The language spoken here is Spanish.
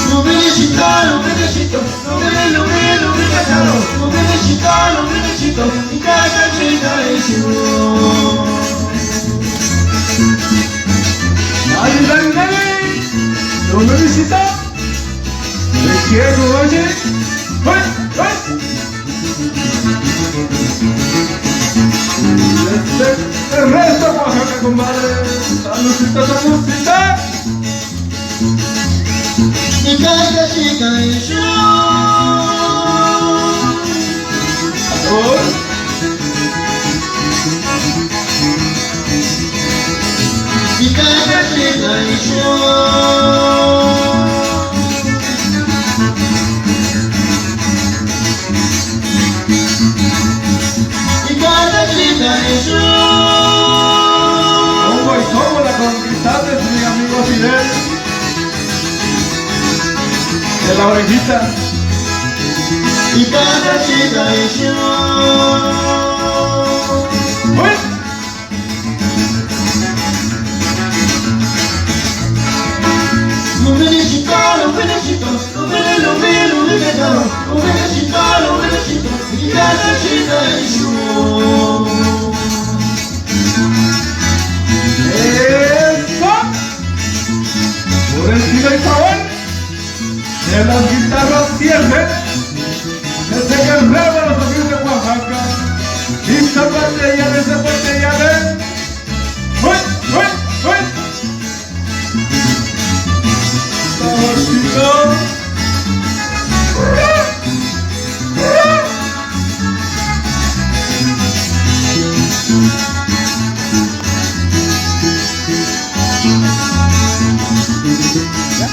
Lo felicito, lo felicito, lo felicito, lo felicito, y cada chica es uno. Dale, dale, dale. Lo felicito. Te quiero, oye. ¡Voy, voy! El resto, Oaxaca, compadre. Saludcita, saludcita. Y cada chica es yo. Y cada chica es yo. Y cada chica es yo. ¿Cómo y cómo la conquistaste, mi amigo Fidel? De la orejita. Y cada chica es yo. ¡Uy! Lo felicito, lo felicito, lo felicito, lo felicito, lo felicito, y cada chica es yo. ¡Eso! Por el estilo y sabor de las guitarras siempre, desde Guerrero a los amigos de Oaxaca, y zapatellales, zapatellales. ¡Uy, uy, uy! Saborcito. Ya.